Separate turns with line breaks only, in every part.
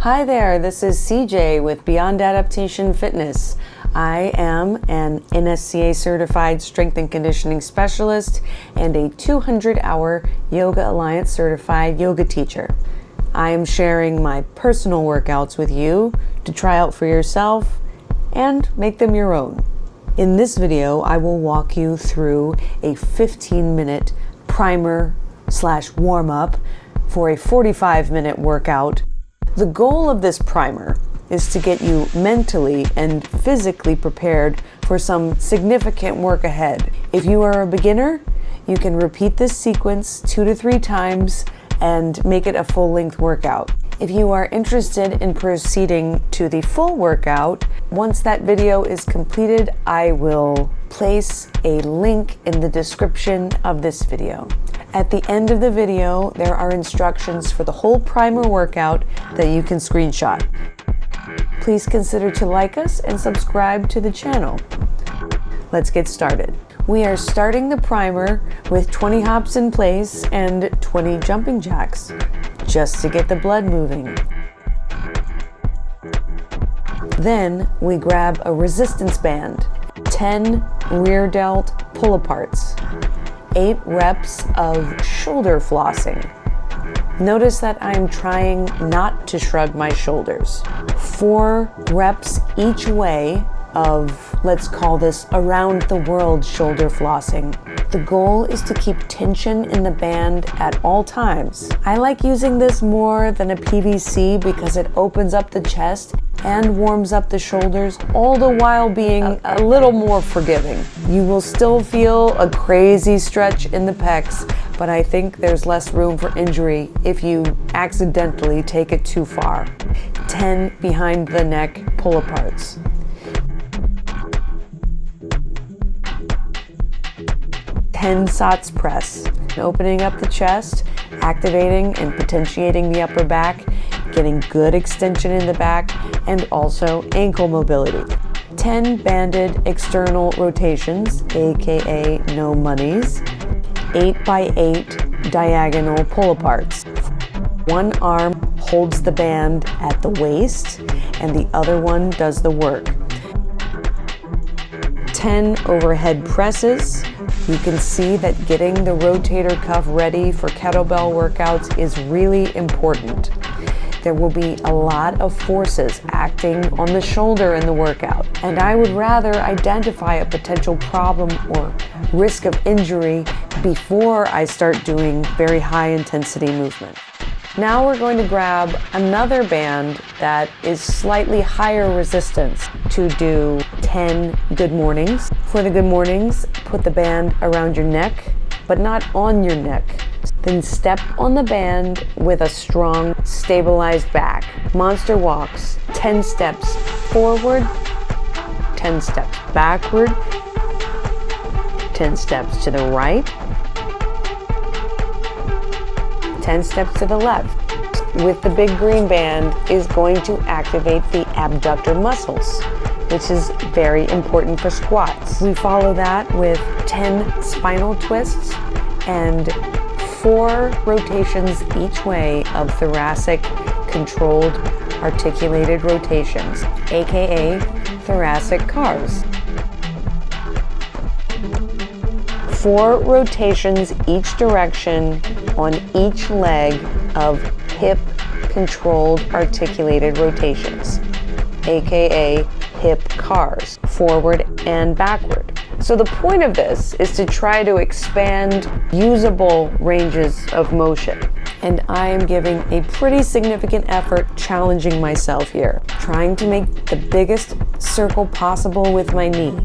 Hi there, this is CJ with Beyond Adaptation Fitness. I am an NSCA certified strength and conditioning specialist and a 200-hour Yoga Alliance certified yoga teacher. I am sharing my personal workouts with you to try out for yourself and make them your own. In this video, I will walk you through a 15-minute primer / warm-up for a 45-minute workout. The goal of this primer is to get you mentally and physically prepared for some significant work ahead. If you are a beginner, you can repeat this sequence 2 to 3 times and make it a full-length workout. If you are interested in proceeding to the full workout, once that video is completed, I will place a link in the description of this video. At the end of the video, there are instructions for the whole primer workout that you can screenshot. Please consider to like us and subscribe to the channel. Let's get started. We are starting the primer with 20 hops in place and 20 jumping jacks, just to get the blood moving. Then we grab a resistance band, 10 rear delt pull-aparts, 8 reps of shoulder flossing. Notice that I'm trying not to shrug my shoulders. 4 reps each way of, let's call this around the world shoulder flossing. The goal is to keep tension in the band at all times. I like using this more than a PVC because it opens up the chest and warms up the shoulders, all the while being a little more forgiving. You will still feel a crazy stretch in the pecs, but I think there's less room for injury if you accidentally take it too far. 10 behind the neck pull-aparts. 10 SATS press, opening up the chest, activating and potentiating the upper back, getting good extension in the back, and also ankle mobility. 10 banded external rotations, aka no monies. 8 by 8 diagonal pull-aparts. One arm holds the band at the waist, and the other one does the work. 10 overhead presses. You can see that getting the rotator cuff ready for kettlebell workouts is really important. There will be a lot of forces acting on the shoulder in the workout, and I would rather identify a potential problem or risk of injury before I start doing very high intensity movement. Now we're going to grab another band that is slightly higher resistance to do 10 good mornings. For the good mornings, put the band around your neck, but not on your neck. Then step on the band with a strong, stabilized back. Monster walks, 10 steps forward, 10 steps backward, 10 steps to the right, 10 steps to the left. With the big green band is going to activate the abductor muscles, which is very important for squats. We follow that with 10 spinal twists and 4 rotations each way of thoracic controlled articulated rotations, aka thoracic cars. 4 rotations each direction on each leg of hip controlled articulated rotations, aka hip cars, forward and backward. So the point of this is to try to expand usable ranges of motion. And I am giving a pretty significant effort challenging myself here, trying to make the biggest circle possible with my knee.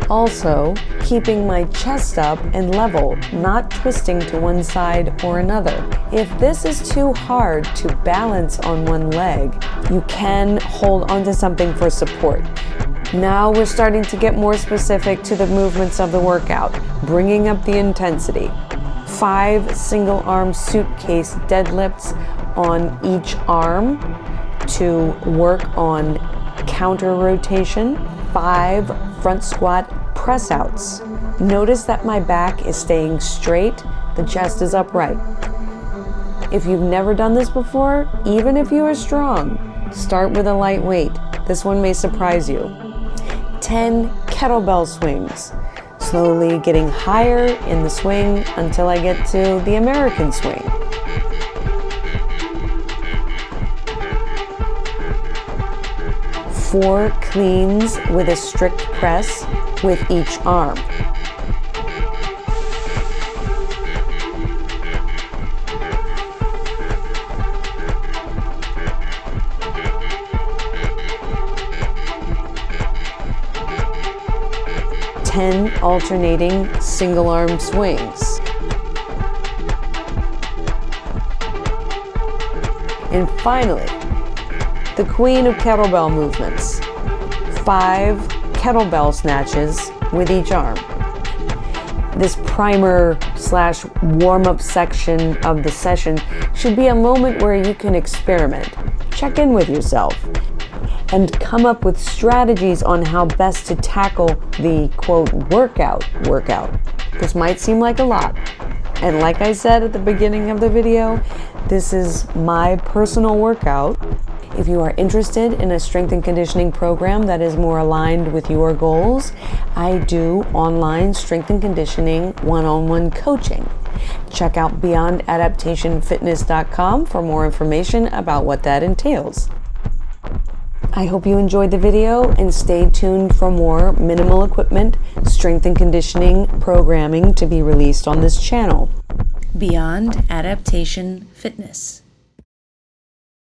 Also, keeping my chest up and level, not twisting to one side or another. If this is too hard to balance on one leg, you can hold onto something for support. Now we're starting to get more specific to the movements of the workout, bringing up the intensity. 5 single arm suitcase deadlifts on each arm to work on counter rotation. 5 front squat press outs. Notice that my back is staying straight, the chest is upright. If you've never done this before, even if you are strong, start with a light weight. This one may surprise you. 10 kettlebell swings, slowly getting higher in the swing until I get to the American swing. 4 cleans with a strict press with each arm. Alternating single arm swings. And finally, the queen of kettlebell movements. 5 kettlebell snatches with each arm. This primer / warm-up section of the session should be a moment where you can experiment, check in with yourself, and come up with strategies on how best to tackle the quote workout. This might seem like a lot. And like I said at the beginning of the video, this is my personal workout. If you are interested in a strength and conditioning program that is more aligned with your goals, I do online strength and conditioning one-on-one coaching. Check out beyondadaptationfitness.com for more information about what that entails. I hope you enjoyed the video and stay tuned for more minimal equipment, strength and conditioning programming to be released on this channel. Beyond Adaptation Fitness.